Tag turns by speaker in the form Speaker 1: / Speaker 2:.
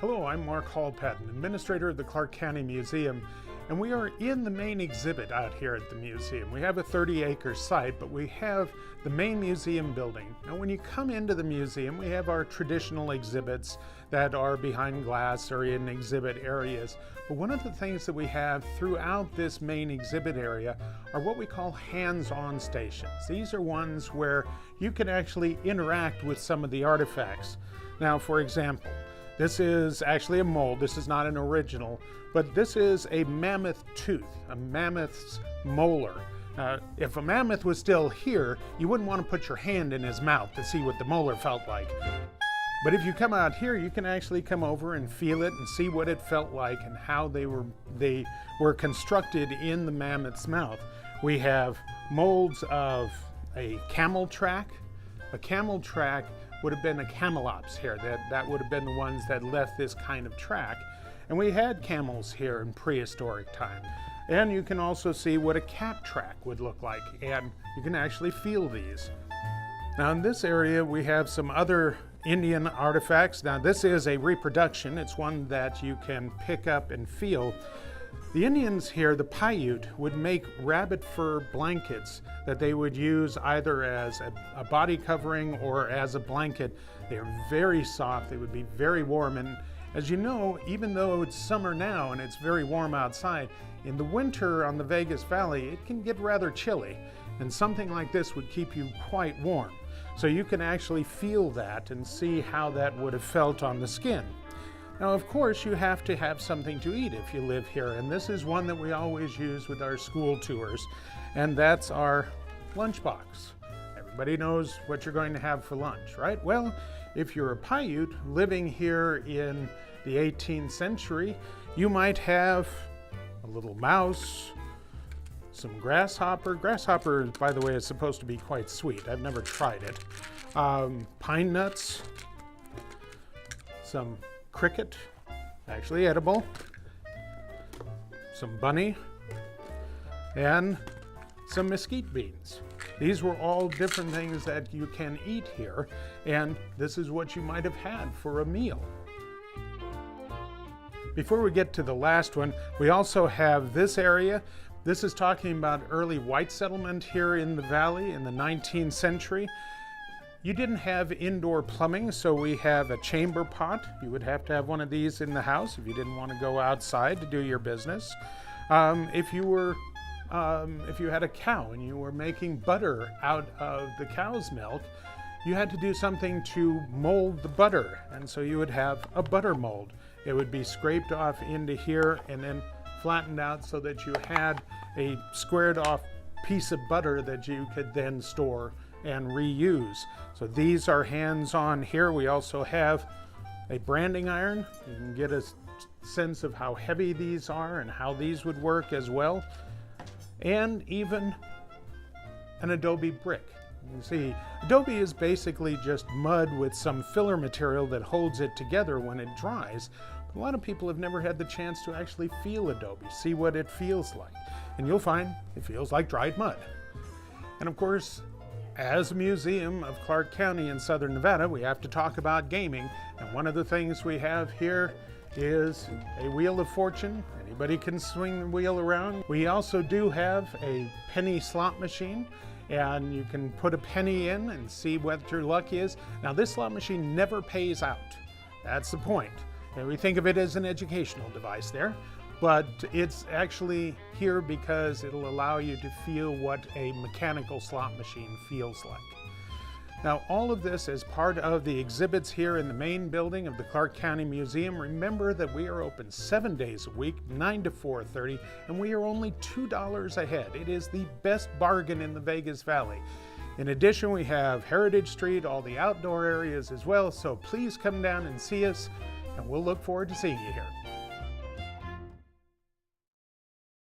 Speaker 1: Hello, I'm Mark Hall-Patton, Administrator of the Clark County Museum, and we are in the main exhibit out here at the museum. We have a 30-acre site, but we have the main museum building. Now, when you come into the museum, we have our traditional exhibits that are behind glass or in exhibit areas. But one of the things that we have throughout this main exhibit area are what we call hands-on stations. These are ones where you can actually interact with some of the artifacts. Now, for example, this is actually a mold. This is not an original, but this is a mammoth tooth, a mammoth's molar. If a mammoth was still here, you wouldn't want to put your hand in his mouth to see what the molar felt like. But if you come out here, you can actually come over and feel it and see what it felt like and how they were constructed in the mammoth's mouth. We have molds of a camel track. A camel track would have been a camelops here. That would have been the ones that left this kind of track. And we had camels here in prehistoric time. And you can also see what a cat track would look like, and you can actually feel these. Now in this area we have some other Indian artifacts. Now this is a reproduction. It's one that you can pick up and feel. The Indians here, the Paiute, would make rabbit fur blankets that they would use either as a body covering or as a blanket. They're very soft, they would be very warm, and as you know, even though it's summer now and it's very warm outside, in the winter on the Vegas Valley it can get rather chilly, and something like this would keep you quite warm. So you can actually feel that and see how that would have felt on the skin. Now, of course, you have to have something to eat if you live here, and this is one that we always use with our school tours, and that's our lunchbox. Everybody knows what you're going to have for lunch, right? Well, if you're a Paiute living here in the 18th century, you might have a little mouse, some grasshopper. Grasshopper, by the way, is supposed to be quite sweet. I've never tried it. Pine nuts, some cricket, actually edible, some bunny, and some mesquite beans. These were all different things that you can eat here, and this is what you might have had for a meal. Before we get to the last one, we also have this area. This is talking about early white settlement here in the valley in the 19th century. You didn't have indoor plumbing, so we have a chamber pot. You would have to have one of these in the house if you didn't want to go outside to do your business. If you had a cow and you were making butter out of the cow's milk, you had to do something to mold the butter, and so you would have a butter mold. It would be scraped off into here and then flattened out so that you had a squared off piece of butter that you could then store and reuse. So these are hands-on here. We also have a branding iron. You can get a sense of how heavy these are and how these would work as well. And even an adobe brick. You can see adobe is basically just mud with some filler material that holds it together when it dries. But a lot of people have never had the chance to actually feel adobe, see what it feels like. And you'll find it feels like dried mud. And of course, as a museum of Clark County in Southern Nevada, we have to talk about gaming. And one of the things we have here is a wheel of fortune. Anybody can swing the wheel around. We also do have a penny slot machine, and you can put a penny in and see what your luck is. Now, this slot machine never pays out. That's the point. And we think of it as an educational device there, but it's actually here because it'll allow you to feel what a mechanical slot machine feels like. Now, all of this is part of the exhibits here in the main building of the Clark County Museum. Remember that we are open 7 days a week, 9 to 4:30, and we are only $2 a head. It is the best bargain in the Vegas Valley. In addition, we have Heritage Street, all the outdoor areas as well, so please come down and see us, and we'll look forward to seeing you here.